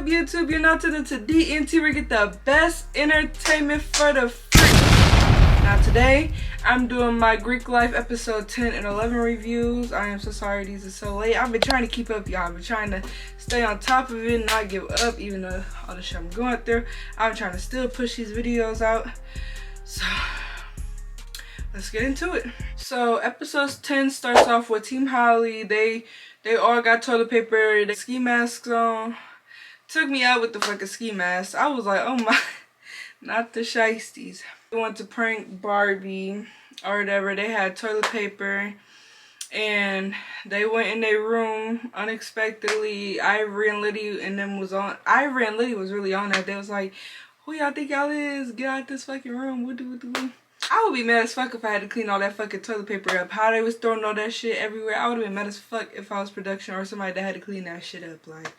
up, YouTube? You're not tuned into DNT where you get the best entertainment for the free. Now today, I'm doing my Greek Life episode 10 and 11 reviews. I am so sorry these are so late. I've been trying to keep up, y'all. I've been trying to stay on top of it and not give up, even though all the shit I'm going through. I'm trying to still push these videos out. So, let's get into it. So, episode 10 starts off with Team Holly. They all got toilet paper, the ski masks on. Took me out with the fucking ski mask. I was like, oh my, not the shiesties. They went to prank Barbie or whatever. They had toilet paper and they went in their room unexpectedly. Ivory and Liddy and them was on. Ivory and Liddy was really on that. They was like, who y'all think y'all is? Get out this fucking room. What do? I would be mad as fuck if I had to clean all that fucking toilet paper up. How they was throwing all that shit everywhere. I would have been mad as fuck if I was production or somebody that had to clean that shit up. Like,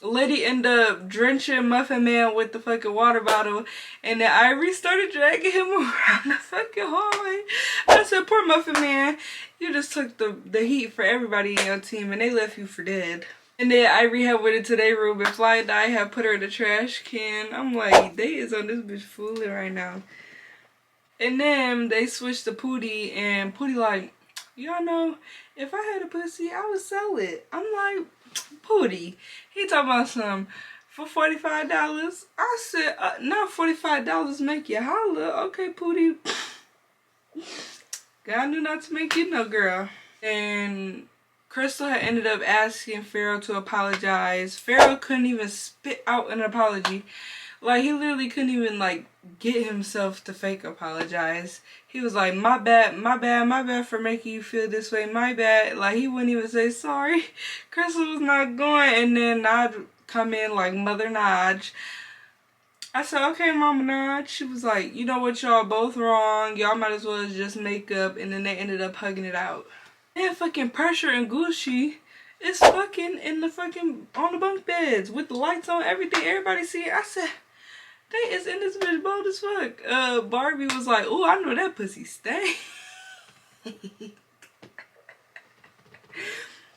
Liddy ended up drenching Muffin Man with the fucking water bottle, and then Ivory started dragging him around the fucking hallway. I said, poor Muffin Man, you just took the heat for everybody in your team and they left you for dead. And then Ivory had went into their room and Fly and I had put her in the trash can. I'm like, they is on this bitch fooling right now. And then they switched to Pootie, and Pootie like, y'all know, if I had a pussy, I would sell it. I'm like, Pootie, he talking about some for $45. I said, not $45 make you holler. Okay, Pootie. God knew not to make you no girl. And Crystal had ended up asking Pharaoh to apologize. Pharaoh couldn't even spit out an apology. Like, he literally couldn't even, like, get himself to fake apologize. He was like, my bad for making you feel this way, my bad. Like, he wouldn't even say sorry. Crystal was not going, and then Naj come in like Mother Naj. I said, okay, Mama Naj. She was like, you know what, y'all both wrong. Y'all might as well just make up, and then they ended up hugging it out. And fucking Pressure and Gucci is fucking in the fucking, on the bunk beds with the lights on, everything, everybody see it. I said, they is in this bitch bold as fuck. Barbie was like, ooh, I know that pussy stank.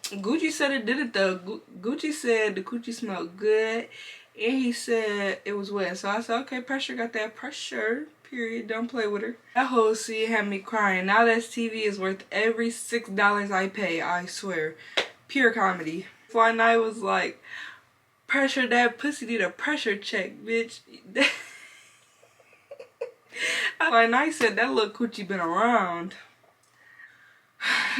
Gucci said it did it though. Gucci said the coochie smelled good, and he said it was wet. So I said, okay, Pressure got that pressure. Period. Don't play with her. That whole scene had me crying. Now that TV is worth every $6 I pay. I swear. Pure comedy. Fly Night was like, Pressure, that pussy need a pressure check, bitch. Fly Night said that little coochie been around.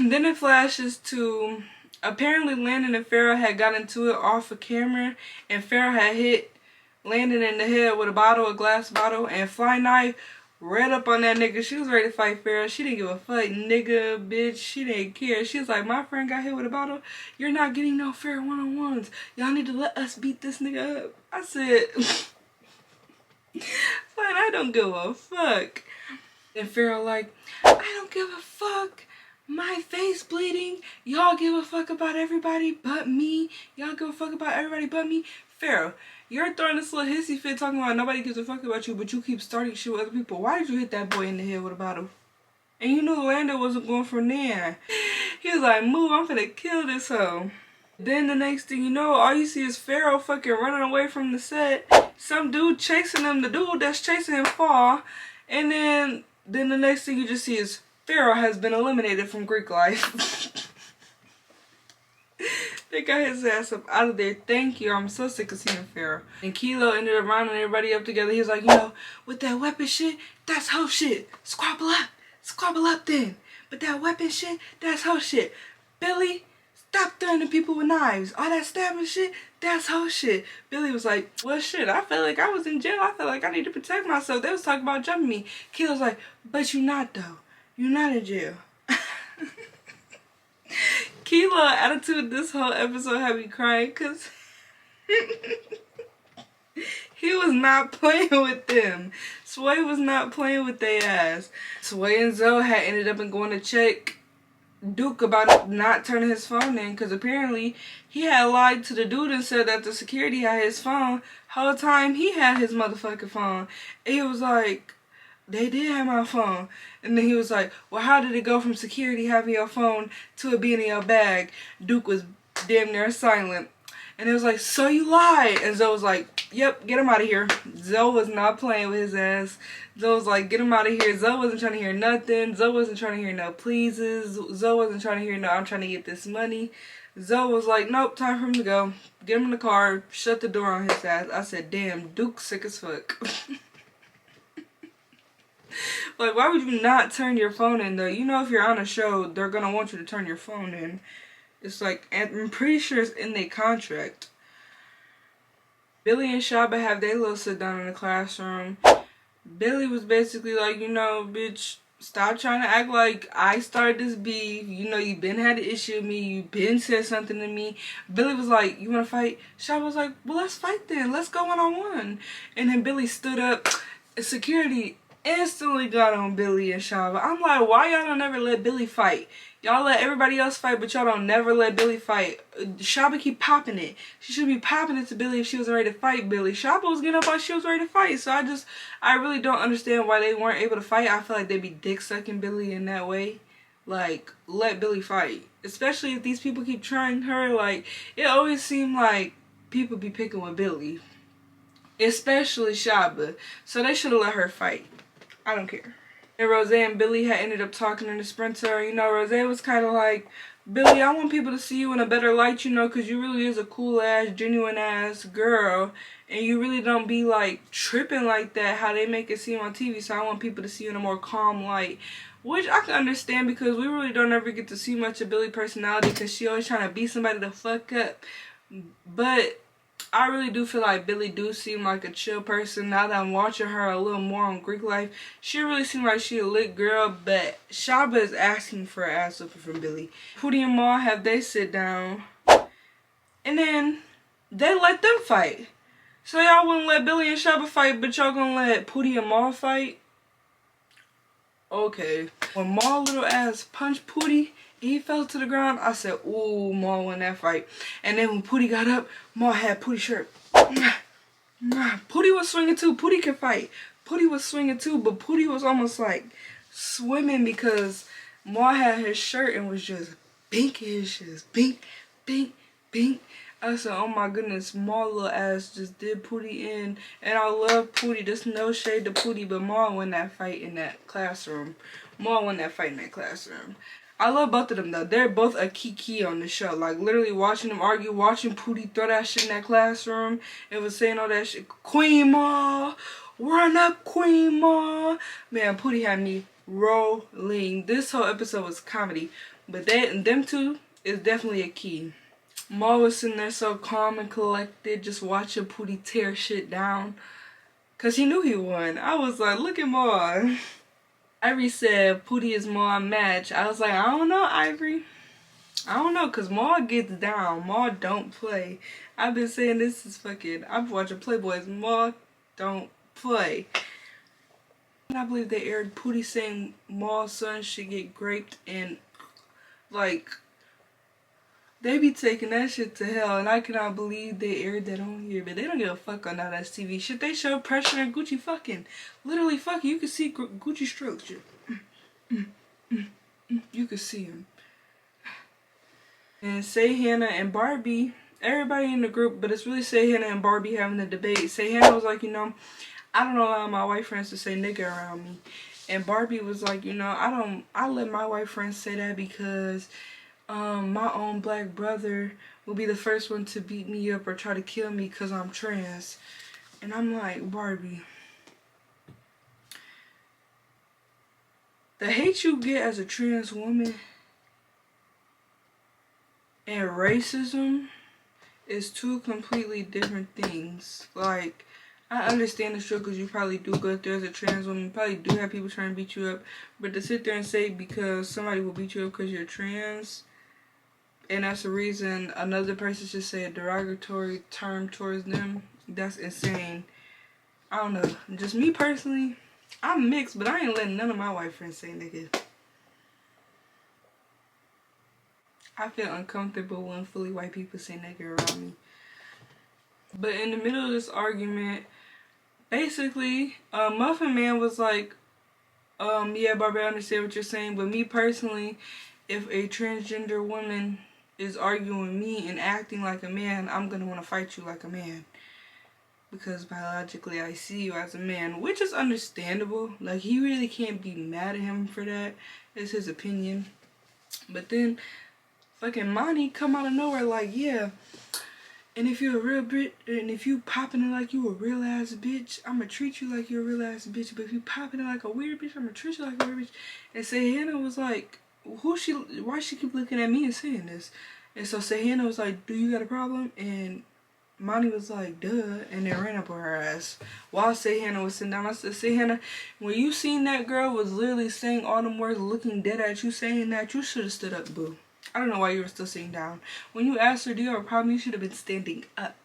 Then it flashes to, apparently Landon and Pharaoh had got into it off of camera, and Pharaoh had hit Landon in the head with a glass bottle, and Fly Night read up on that nigga. She was ready to fight Pharaoh. She didn't give a fuck, nigga, bitch. She didn't care. She was like, my friend got hit with a bottle. You're not getting no fair one-on-ones. Y'all need to let us beat this nigga up. I said, Fine, I don't give a fuck. And Pharaoh like, I don't give a fuck. My face bleeding. Y'all give a fuck about everybody but me. Y'all give a fuck about everybody but me. Pharaoh, you're throwing this little hissy fit talking about nobody gives a fuck about you, but you keep starting shit with other people. Why did you hit that boy in the head with a bottle? And you knew Lando wasn't going from there. He was like, move, I'm finna kill this hoe. Then the next thing you know, all you see is Pharaoh fucking running away from the set. Some dude chasing him, the dude that's chasing him fall. And then the next thing you just see is Pharaoh has been eliminated from Greek Life. They got his ass up out of there. Thank you. I'm so sick of seeing Pharaoh. And Kilo ended up rounding everybody up together. He was like, you know, with that weapon shit, that's hoe shit. Squabble up. Squabble up then. But that weapon shit, that's hoe shit. Billy, stop threatening people with knives. All that stabbing shit, that's hoe shit. Billy was like, well shit, I felt like I was in jail. I felt like I need to protect myself. They was talking about jumping me. Kilo's like, but you not though. You're not in jail. Kilo attitude this whole episode had me crying because he was not playing with them. Sway was not playing with their ass. Sway and Zoe had ended up going to check Duke about not turning his phone in because apparently he had lied to the dude and said that the security had his phone. Whole time he had his motherfucking phone. And he was like, they did have my phone. And then he was like, well, how did it go from security having your phone to it being in your bag? Duke was damn near silent. And it was like, so you lied. And Zoe was like, yep, get him out of here. Zoe was not playing with his ass. Zoe was like, get him out of here. Zoe wasn't trying to hear nothing. Zoe wasn't trying to hear no pleases. Zoe wasn't trying to hear no, I'm trying to get this money. Zoe was like, nope, time for him to go. Get him in the car, shut the door on his ass. I said, damn, Duke's sick as fuck. Like, why would you not turn your phone in though? You know, if you're on a show, they're gonna want you to turn your phone in. It's like, I'm pretty sure it's in their contract. Billy and Shaba have their little sit down in the classroom. Billy was basically like, you know, bitch, stop trying to act like I started this beef. You know, you been had an issue with me. You been said something to me. Billy was like, you want to fight? Shaba was like, well, let's fight then. Let's go one-on-one. And then Billy stood up. Security instantly got on Billy and Shaba. I'm like, why y'all don't ever let Billy fight? Y'all let everybody else fight, but y'all don't never let Billy fight. Shaba keep popping it. She should be popping it to Billy if she was ready to fight Billy. Shaba was getting up like she was ready to fight. So I really don't understand why they weren't able to fight. I feel like they'd be dick sucking Billy in that way. Like, let Billy fight. Especially if these people keep trying her. Like, it always seemed like people be picking with Billy. Especially Shaba. So they should have let her fight. I don't care. And Rose and Billy had ended up talking in the Sprinter. You know, Rose was kind of like, Billy, I want people to see you in a better light, you know, because you really is a cool-ass, genuine-ass girl. And you really don't be, like, tripping like that, how they make it seem on TV. So I want people to see you in a more calm light. Which I can understand because we really don't ever get to see much of Billy's personality because she always trying to beat somebody the fuck up. But I really do feel like Billy do seem like a chill person. Now that I'm watching her a little more on Greeklife, she really seems like she a lit girl, but Shaba is asking for an ass whooping from Billy. Pootie and Ma have they sit down, and then they let them fight. So y'all wouldn't let Billy and Shaba fight, but y'all gonna let Pootie and Ma fight? Okay. When Ma little ass punched Pootie, he fell to the ground. I said, ooh, Ma won that fight. And then when Pootie got up, Ma had Pootie's shirt. Pootie was swinging too. Pootie can fight. Pootie was swinging too, but Pootie was almost like swimming because Ma had his shirt and was just binking his shit. Bink, bink, bink. I said, oh my goodness, Ma little ass just did Pootie in. And I love Pootie. There's no shade to Pootie, but Ma won that fight in that classroom. Ma won that fight in that classroom. I love both of them though. They're both a key on the show. Like literally watching them argue, watching Pootie throw that shit in that classroom. It was saying all that shit. Queen Ma, run up Queen Ma. Man, Pootie had me rolling. This whole episode was comedy. But them two is definitely a key. Ma was sitting there so calm and collected, just watching Pootie tear shit down. Cause he knew he won. I was like, look at Ma. Ivory said Pootie is Ma match. I was like, I don't know, Ivory. I don't know, because Ma gets down. Ma don't play. I've been saying this is fucking, I've been watching Playboys. Ma don't play. And I believe they aired Pootie saying Ma's son should get raped, and like, they be taking that shit to hell, and I cannot believe they aired that on here. But they don't give a fuck on that TV. Should they show Pressure and Gucci fucking? Literally fucking. You can see Gucci strokes. You can see him. And Say Hannah and Barbie, everybody in the group, but it's really Say Hannah and Barbie having a debate. Say Hannah was like, you know, I don't allow my white friends to say nigga around me. And Barbie was like, you know, I let my white friends say that because my own black brother will be the first one to beat me up or try to kill me because I'm trans. And I'm like, Barbie, the hate you get as a trans woman and racism is two completely different things. Like, I understand the struggles you probably do go through as a trans woman. You probably do have people trying to beat you up. But to sit there and say because somebody will beat you up because you're trans, and that's the reason another person should say a derogatory term towards them, that's insane. I don't know. Just me personally, I'm mixed, but I ain't letting none of my white friends say nigga. I feel uncomfortable when fully white people say nigga around me. But in the middle of this argument, basically, Muffin Man was like, yeah, Barbie, I understand what you're saying, but me personally, if a transgender woman is arguing with me and acting like a man, I'm gonna want to fight you like a man. Because biologically I see you as a man, which is understandable. Like, he really can't be mad at him for that. It's his opinion. But then fucking Monty come out of nowhere like, yeah, and if you're a real bitch, and if you popping it like you a real ass bitch, I'ma treat you like you're a real ass bitch. But if you popping it like a weird bitch, I'ma treat you like a weird bitch. And Sahana was like, why she keep looking at me and saying this? And so Sahana was like, do you got a problem? And Monty was like, duh, and then ran up on her ass. While Sahana was sitting down, I said, Sahana, when you seen that girl was literally saying all them words, looking dead at you, saying that, you should have stood up, boo. I don't know why you were still sitting down. When you asked her, do you have a problem, you should have been standing up.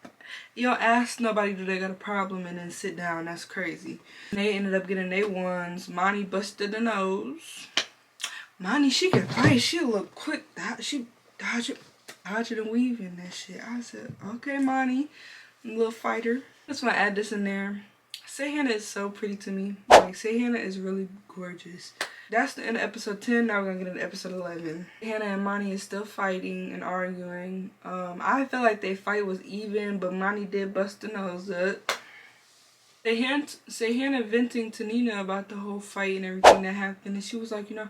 You don't ask nobody, do they got a problem, and then sit down. That's crazy. And they ended up getting their ones. Monty busted the nose. Monty, she can fight. She look quick. She dodging and weaving that shit. I said, okay, Monty, little fighter. Just want to add this in there. Sahana is so pretty to me. Like, Sahana is really gorgeous. That's the end of episode 10. Now we're gonna get into episode 11. Hannah and Monty is still fighting and arguing. I felt like their fight was even, but Monty did bust the nose up. Hannah venting to Nina about the whole fight and everything that happened, and she was like, you know,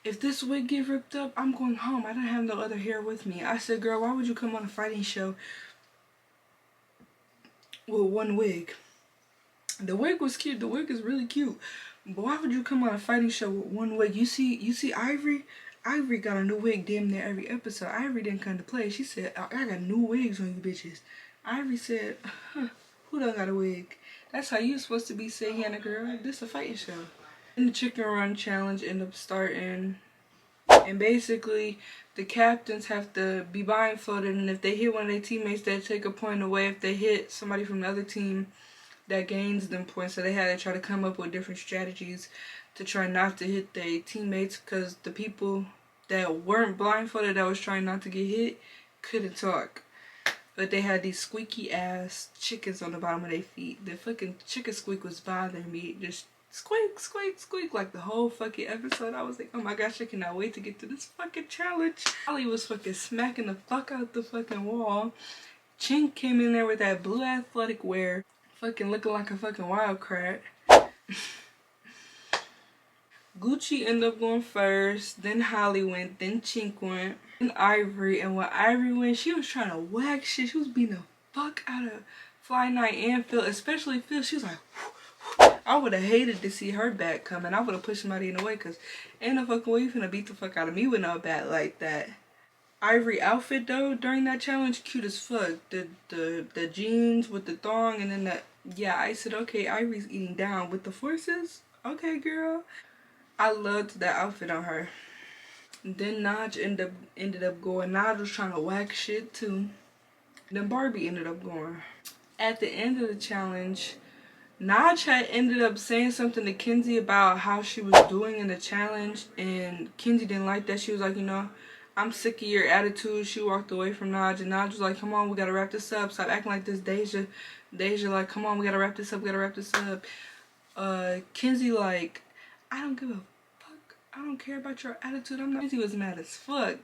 if this wig get ripped up, I'm going home. I don't have no other hair with me. I said, girl, why would you come on a fighting show with one wig? The wig was cute. The wig is really cute. But why would you come on a fighting show with one wig? You see Ivory? Ivory got a new wig damn near every episode. Ivory didn't come to play. She said, I got new wigs on you bitches. Ivory said, huh, who done got a wig? That's how you supposed to be, say, Hannah girl. This a fighting show. And the chicken run challenge ended up starting. And basically, the captains have to be blindfolded. And if they hit one of their teammates, they take a point away. If they hit somebody from the other team, that gains them points. So they had to try to come up with different strategies to try not to hit their teammates, because the people that weren't blindfolded, that was trying not to get hit, couldn't talk. But they had these squeaky ass chickens on the bottom of their feet. The fucking chicken squeak was bothering me. Just squeak, squeak, squeak like the whole fucking episode. I was like, oh my gosh, I cannot wait to get to this fucking challenge. Holly was fucking smacking the fuck out the fucking wall. Chink came in there with that blue athletic wear, fucking looking like a fucking wild crab. Gucci ended up going first, then Holly went, then Chink went, then Ivory. And when Ivory went, she was trying to whack shit. She was beating the fuck out of Fly Night and Phil, especially Phil. She was like, whoo, whoo. I would have hated to see her back coming. I would have pushed somebody in the way, because ain't no fucking way you finna beat the fuck out of me with no bat like that. Ivory outfit though during that challenge, cute as fuck. The jeans with the thong, and then that, yeah, I said, okay, Ivory's eating down with the forces. Okay, girl. I loved that outfit on her. Then Naj ended up going. Naj was trying to whack shit too. Then Barbie ended up going. At the end of the challenge, Naj had ended up saying something to Kenzie about how she was doing in the challenge, and Kenzie didn't like that. She was like, you know, I'm sick of your attitude. She walked away from Naj, and Naj was like, come on, we gotta wrap this up. Stop acting like this, Deja. Deja like, come on, we gotta wrap this up, Kenzie like, I don't give a fuck. I don't care about your attitude. Kenzie was mad as fuck.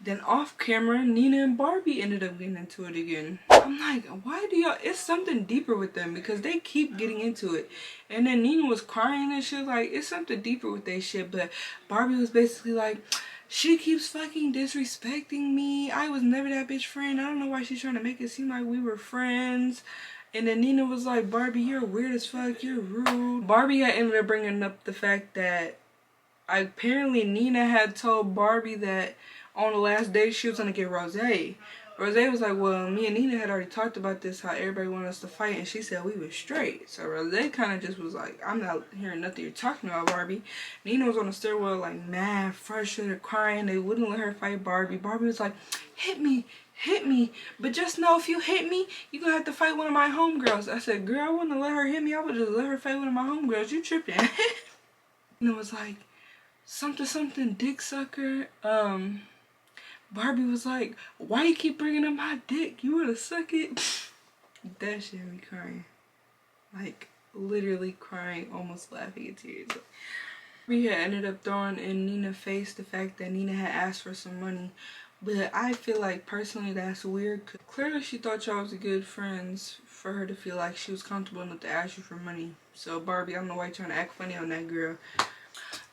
Then off camera, Nina and Barbie ended up getting into it again. I'm like, why do y'all, it's something deeper with them, because they keep getting into it. And then Nina was crying and shit, like, it's something deeper with they shit. But Barbie was basically like, she keeps fucking disrespecting me. I was never that bitch friend. I don't know why she's trying to make it seem like we were friends. And then Nina was like, Barbie, you're weird as fuck, you're rude. Barbie had ended up bringing up the fact that apparently Nina had told Barbie that on the last day she was gonna get Rose. Rose was like, well, me and Nina had already talked about this, how everybody wanted us to fight, and she said we were straight. So Rose kind of just was like, I'm not hearing nothing you're talking about, Barbie. Nina was on the stairwell like mad, frustrated, crying. They wouldn't let her fight Barbie. Barbie was like, hit me, but just know if you hit me, you're gonna have to fight one of my homegirls. I said, girl, I wouldn't let her hit me. I would just let her fight one of my homegirls. You tripping. And it was like, something dick sucker. Barbie was like, why you keep bringing up my dick? You wanna suck it? That shit had me crying. Like, literally crying, almost laughing in tears. We had ended up throwing in Nina's face the fact that Nina had asked for some money. But I feel like personally that's weird. Cause clearly she thought y'all was good friends for her to feel like she was comfortable enough to ask you for money. So Barbie, I don't know why you're trying to act funny on that girl.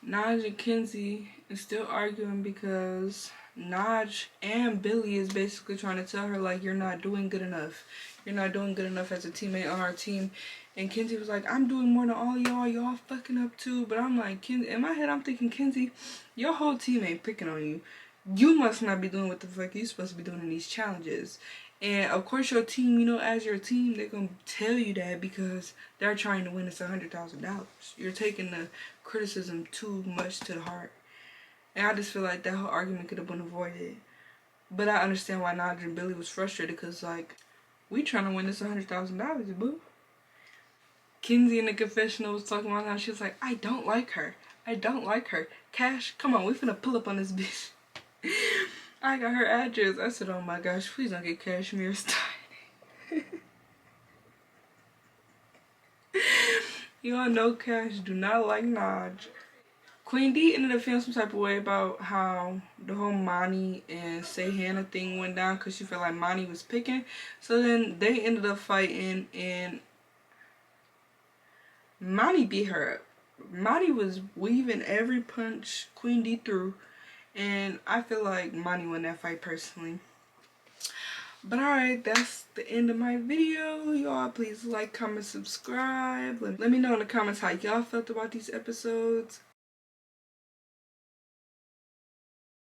Naj and Kenzie is still arguing because Naj and Billy is basically trying to tell her like, you're not doing good enough. You're not doing good enough as a teammate on our team. And Kenzie was like, I'm doing more than all y'all. Y'all fucking up too. But I'm like, in my head I'm thinking, Kenzie, your whole team ain't picking on you. You must not be doing what the fuck you're supposed to be doing in these challenges. And of course your team, you know, as your team, they're gonna tell you that because they're trying to win us $100,000. You're taking the criticism too much to the heart. And I just feel like that whole argument could have been avoided. But I understand why Nadja and Billy was frustrated because like, we trying to win this $100,000, boo. Kenzie in the confessional was talking about how she was like, I don't like her. I don't like her. Cash, come on, we finna pull up on this bitch. I got her address. I said, oh my gosh, please don't get Cashmere started. Y'all know Cash do not like Naj. Queen D ended up feeling some type of way about how the whole Monty and Say Hannah thing went down because she felt like Monty was picking. So then they ended up fighting and Monty beat her up. Monty was weaving every punch Queen D threw. And I feel like Monty won that fight personally. But alright, that's the end of my video. Y'all please like, comment, subscribe. Let me know in the comments how y'all felt about these episodes.